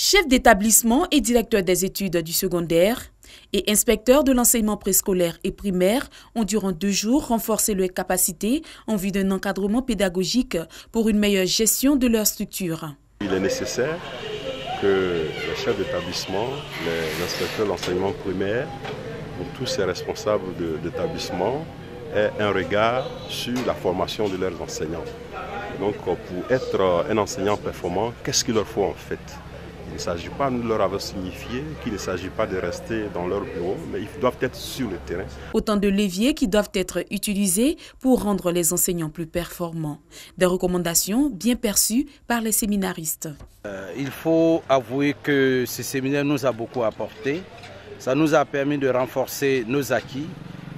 Chef d'établissement et directeur des études du secondaire et inspecteur de l'enseignement préscolaire et primaire ont durant 2 jours renforcé leurs capacités en vue d'un encadrement pédagogique pour une meilleure gestion de leur structure. Il est nécessaire que les chefs d'établissement, les inspecteurs de l'enseignement primaire, ou tous ces responsables d'établissement aient un regard sur la formation de leurs enseignants. Donc pour être un enseignant performant, qu'est-ce qu'il leur faut en fait? Il ne s'agit pas de leur avoir signifié qu'il ne s'agit pas de rester dans leur bureau, mais ils doivent être sur le terrain. Autant de leviers qui doivent être utilisés pour rendre les enseignants plus performants. Des recommandations bien perçues par les séminaristes. Il faut avouer que ce séminaire nous a beaucoup apporté. Ça nous a permis de renforcer nos acquis.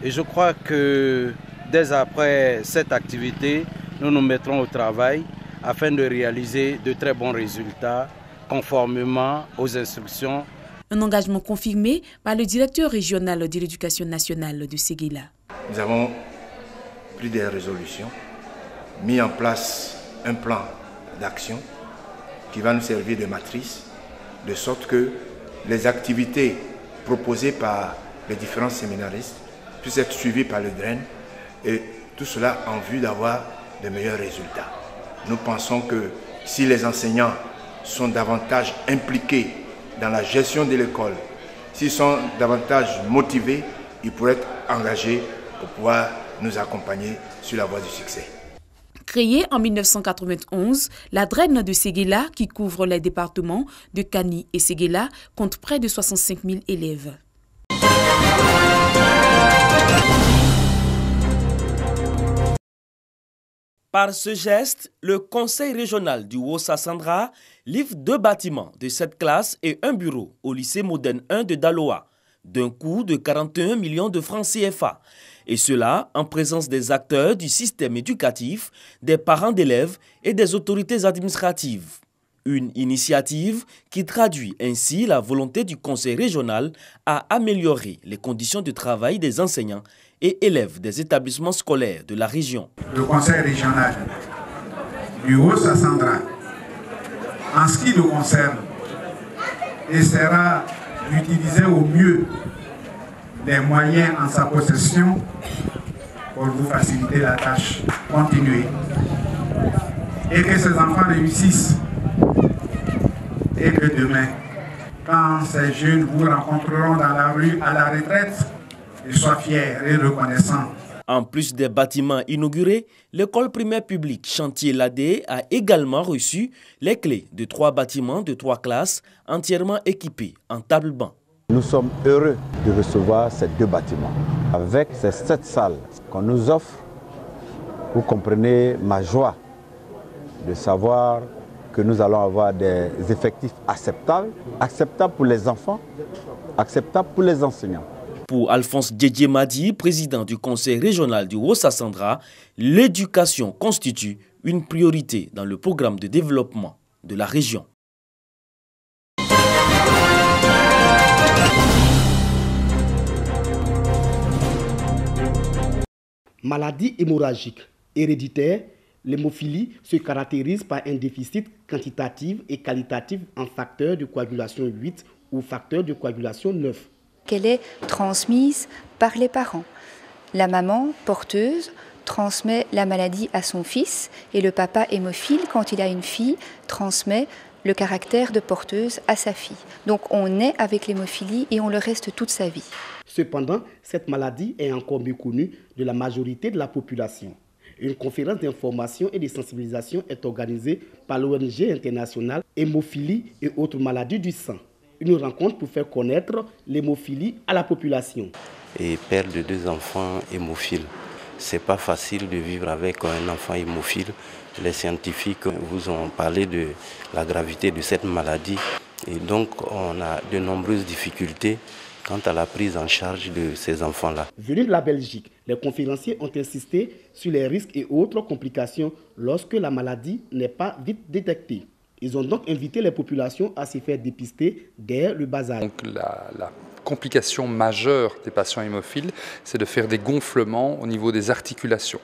Et je crois que dès après cette activité, nous nous mettrons au travail afin de réaliser de très bons résultats conformément aux instructions. Un engagement confirmé par le directeur régional de l'éducation nationale de Séguéla. Nous avons pris des résolutions, mis en place un plan d'action qui va nous servir de matrice, de sorte que les activités proposées par les différents séminaristes puissent être suivies par le DREN et tout cela en vue d'avoir de meilleurs résultats. Nous pensons que si les enseignants sont davantage impliqués dans la gestion de l'école, s'ils sont davantage motivés, ils pourraient être engagés pour pouvoir nous accompagner sur la voie du succès. Créée en 1991, la DREN de Séguéla, qui couvre les départements de Kani et Séguéla, compte près de 65 000 élèves. Par ce geste, le conseil régional du Haut-Sassandra livre 2 bâtiments de 7 classes et un bureau au lycée moderne 1 de Daloa, d'un coût de 41 millions de francs CFA. Et cela en présence des acteurs du système éducatif, des parents d'élèves et des autorités administratives. Une initiative qui traduit ainsi la volonté du conseil régional à améliorer les conditions de travail des enseignants et élèves des établissements scolaires de la région. Le conseil régional du Haut-Sassandra, en ce qui le concerne, essaiera d'utiliser au mieux les moyens en sa possession pour vous faciliter la tâche. Continuez. Et que ces enfants réussissent. Et que demain, quand ces jeunes vous rencontreront dans la rue à la retraite, ils soient fiers et reconnaissants. En plus des bâtiments inaugurés, l'école primaire publique Chantier Ladé a également reçu les clés de 3 bâtiments de 3 classes entièrement équipés en table-banc. Nous sommes heureux de recevoir ces 2 bâtiments. Avec ces 7 salles qu'on nous offre, vous comprenez ma joie de savoir que nous allons avoir des effectifs acceptables pour les enfants, acceptables pour les enseignants. Pour Alphonse Djedjemadi, président du conseil régional du Haut-Sassandra, l'éducation constitue une priorité dans le programme de développement de la région. Maladie hémorragique héréditaire, l'hémophilie se caractérise par un déficit quantitatif et qualitatif en facteur de coagulation 8 ou facteur de coagulation 9. Qu'elle est transmise par les parents. La maman porteuse transmet la maladie à son fils et le papa hémophile, quand il a une fille, transmet le caractère de porteuse à sa fille. Donc on naît avec l'hémophilie et on le reste toute sa vie. Cependant, cette maladie est encore méconnue de la majorité de la population. Une conférence d'information et de sensibilisation est organisée par l'ONG internationale Hémophilie et autres maladies du sang. Une rencontre pour faire connaître l'hémophilie à la population. Et père de 2 enfants hémophiles. C'est pas facile de vivre avec un enfant hémophile. Les scientifiques vous ont parlé de la gravité de cette maladie. Et donc on a de nombreuses difficultés quant à la prise en charge de ces enfants-là. Venus de la Belgique, les conférenciers ont insisté sur les risques et autres complications lorsque la maladie n'est pas vite détectée. Ils ont donc invité les populations à se faire dépister dès le bas âge. Donc la complication majeure des patients hémophiles, c'est de faire des gonflements au niveau des articulations.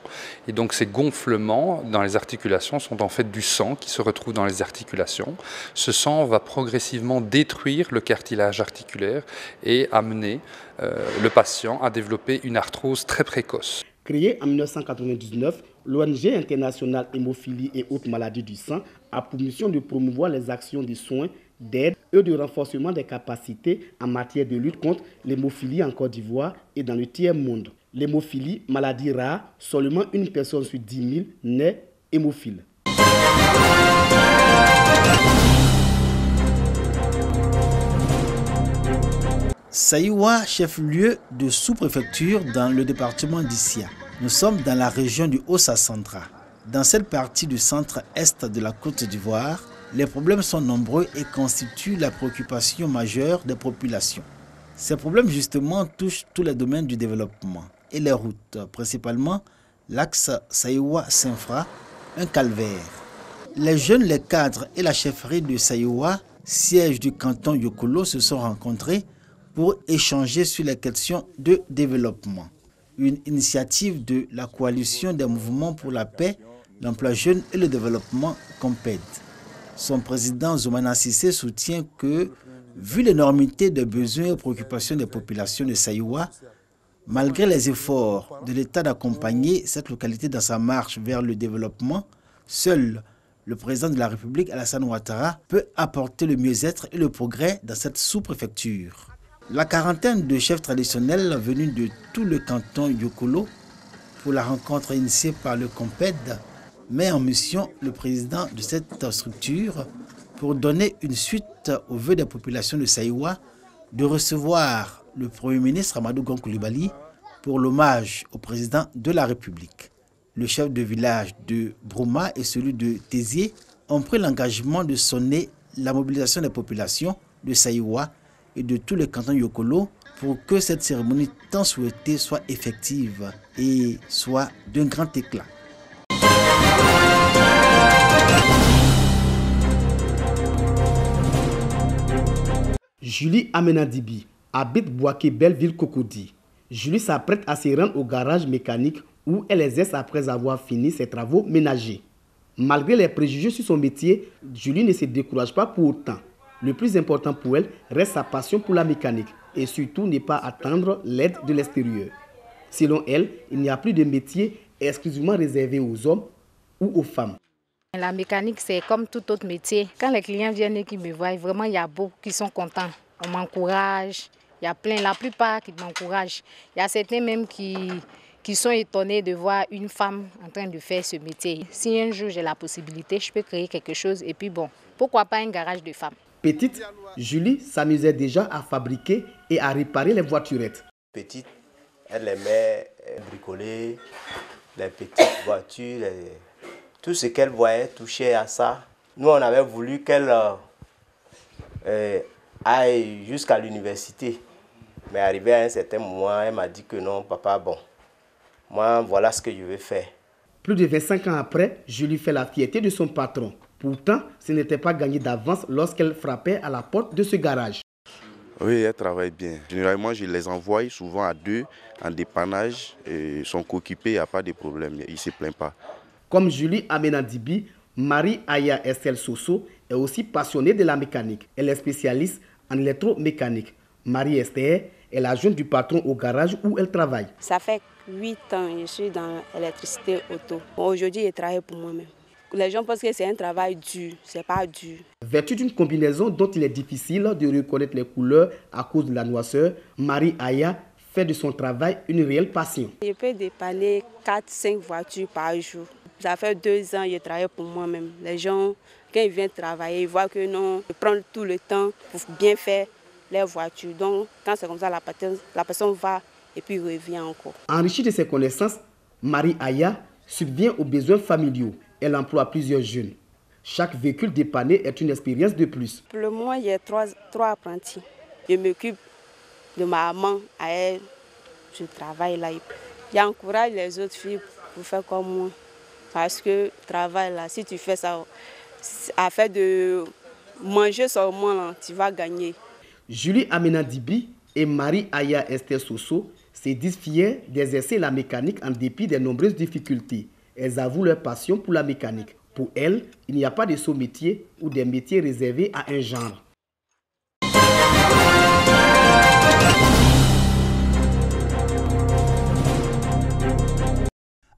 Et donc ces gonflements dans les articulations sont en fait du sang qui se retrouve dans les articulations. Ce sang va progressivement détruire le cartilage articulaire et amener le patient à développer une arthrose très précoce. Créée en 1999, l'ONG internationale Hémophilie et autres maladies du sang a pour mission de promouvoir les actions de soins, d'aide et de renforcement des capacités en matière de lutte contre l'hémophilie en Côte d'Ivoire et dans le tiers-monde. L'hémophilie, maladie rare, seulement une personne sur 10 000 naît hémophile. Saïwa, chef-lieu de sous-préfecture dans le département d'Issia. Nous sommes dans la région du Haut-Sassandra. Dans cette partie du centre-est de la Côte d'Ivoire, les problèmes sont nombreux et constituent la préoccupation majeure des populations. Ces problèmes justement touchent tous les domaines du développement et les routes, principalement l'axe Saïwa-Saint-Fra, un calvaire. Les jeunes, les cadres et la chefferie de Saïwa, siège du canton Yokolo, se sont rencontrés pour échanger sur les questions de développement. Une initiative de la coalition des mouvements pour la paix, l'emploi jeune et le développement COMPED. Son président Zoumana Sissé soutient que, vu l'énormité des besoins et préoccupations des populations de Saïwa, malgré les efforts de l'État d'accompagner cette localité dans sa marche vers le développement, seul le président de la République, Alassane Ouattara, peut apporter le mieux-être et le progrès dans cette sous-préfecture. La quarantaine de chefs traditionnels venus de tout le canton Yokolo pour la rencontre initiée par le COMPED met en mission le président de cette structure pour donner une suite au vœu des populations de Saïwa de recevoir le Premier ministre Amadou Gon Coulibaly pour l'hommage au président de la République. Le chef de village de Brouma et celui de Tézié ont pris l'engagement de sonner la mobilisation des populations de Saïwa et de tous les cantons Yokolo pour que cette cérémonie tant souhaitée soit effective et soit d'un grand éclat. Julie Amenadibi habite Boaké-Belleville-Cocody. Julie s'apprête à se rendre au garage mécanique où elle exerce après avoir fini ses travaux ménagers. Malgré les préjugés sur son métier, Julie ne se décourage pas pour autant. Le plus important pour elle reste sa passion pour la mécanique et surtout ne pas attendre l'aide de l'extérieur. Selon elle, il n'y a plus de métier exclusivement réservé aux hommes ou aux femmes. La mécanique, c'est comme tout autre métier. Quand les clients viennent et qui me voient, vraiment, il y a beaucoup qui sont contents. On m'encourage, il y a plein, la plupart qui m'encouragent. Il y a certains même qui sont étonnés de voir une femme en train de faire ce métier. Si un jour j'ai la possibilité, je peux créer quelque chose et puis bon, pourquoi pas un garage de femmes. Petite, Julie s'amusait déjà à fabriquer et à réparer les voiturettes. Petite, elle aimait bricoler les petites voitures, tout ce qu'elle voyait touchait à ça. Nous, on avait voulu qu'elle aille jusqu'à l'université. Mais arrivé à un certain moment, elle m'a dit que non, papa, bon, moi, voilà ce que je vais faire. Plus de 25 ans après, Julie fait la fierté de son patron. Pourtant, ce n'était pas gagné d'avance lorsqu'elle frappait à la porte de ce garage. Oui, elle travaille bien. Généralement, je les envoie souvent à deux en dépannage. Ils sont occupés, il n'y a pas de problème, ils ne se plaignent pas. Comme Julie Amenadibi, Marie-Aya Estelle Soso est aussi passionnée de la mécanique. Elle est spécialiste en électromécanique. Marie-Estelle est l'adjointe du patron au garage où elle travaille. Ça fait 8 ans que je suis dans l'électricité auto. Aujourd'hui, je travaille pour moi-même. Les gens pensent que c'est un travail dur, c'est pas dur. Vêtue d'une combinaison dont il est difficile de reconnaître les couleurs à cause de la noirceur, Marie-Aya fait de son travail une réelle passion. Je peux dépanner 4-5 voitures par jour. Ça fait 2 ans que je travaille pour moi-même. Les gens, quand ils viennent travailler, ils voient que non, je prends tout le temps pour bien faire les voitures. Donc, quand c'est comme ça, la personne va et puis revient encore. Enrichie de ses connaissances, Marie-Aya subvient aux besoins familiaux. Elle emploie plusieurs jeunes. Chaque véhicule dépanné est une expérience de plus. Pour le moment, il y a 3 apprentis. Je m'occupe de ma maman à elle. Je travaille là. J'encourage les autres filles pour faire comme moi. Parce que travail là, si tu fais ça, afin de manger seulement, là, tu vas gagner. Julie Amenadibi et Marie Aya Esther Soso se disent fiers d'exercer la mécanique en dépit des nombreuses difficultés. Elles avouent leur passion pour la mécanique. Pour elles, il n'y a pas de sous-métier ou des métiers réservés à un genre.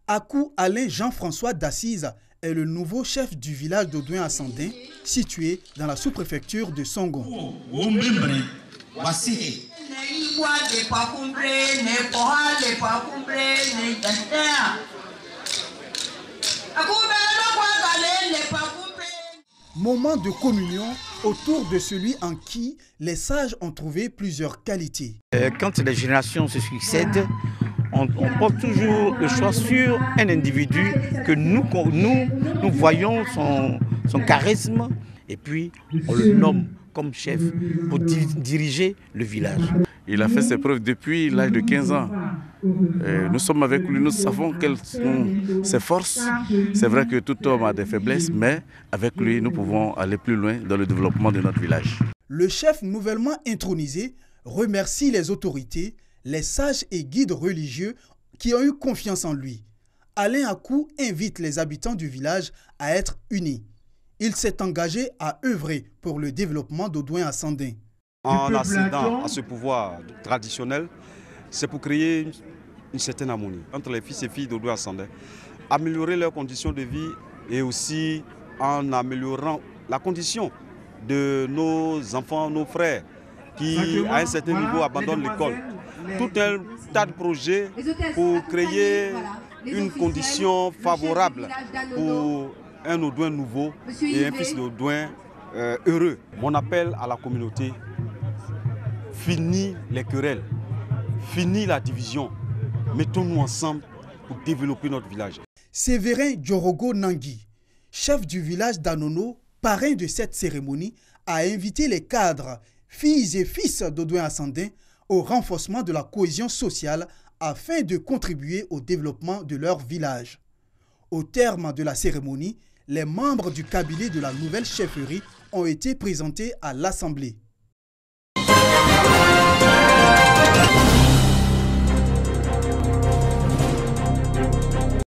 Akou Alain Jean-François d'Assise est le nouveau chef du village d'Audouin-Assandin, situé dans la sous-préfecture de Songon. Moment de communion autour de celui en qui les sages ont trouvé plusieurs qualités. Quand les générations se succèdent, on porte toujours le choix sur un individu que nous voyons son charisme et puis on le nomme comme chef pour diriger le village. Il a fait ses preuves depuis l'âge de 15 ans. Nous sommes avec lui, nous savons quelles sont ses forces. C'est vrai que tout homme a des faiblesses, mais avec lui, nous pouvons aller plus loin dans le développement de notre village. Le chef nouvellement intronisé remercie les autorités, les sages et guides religieux qui ont eu confiance en lui. Alain Akou invite les habitants du village à être unis. Il s'est engagé à œuvrer pour le développement d'Audouin-Assandin. En accédant à ce pouvoir traditionnel, c'est pour créer une certaine harmonie entre les fils et filles d'Audouin-Assandin, améliorer leurs conditions de vie et aussi en améliorant la condition de nos enfants, nos frères qui, à un certain niveau, abandonnent l'école. Tout un tas de projets pour créer une condition favorable pour un Audouin nouveau et un fils d'Audouin heureux. Mon appel à la communauté: fini les querelles, fini la division, mettons-nous ensemble pour développer notre village. Séverin Djorogo Nangui, chef du village d'Anono, parrain de cette cérémonie, a invité les cadres, filles et fils d'Audouin-Assandin au renforcement de la cohésion sociale afin de contribuer au développement de leur village. Au terme de la cérémonie, les membres du cabinet de la nouvelle chefferie ont été présentés à l'Assemblée.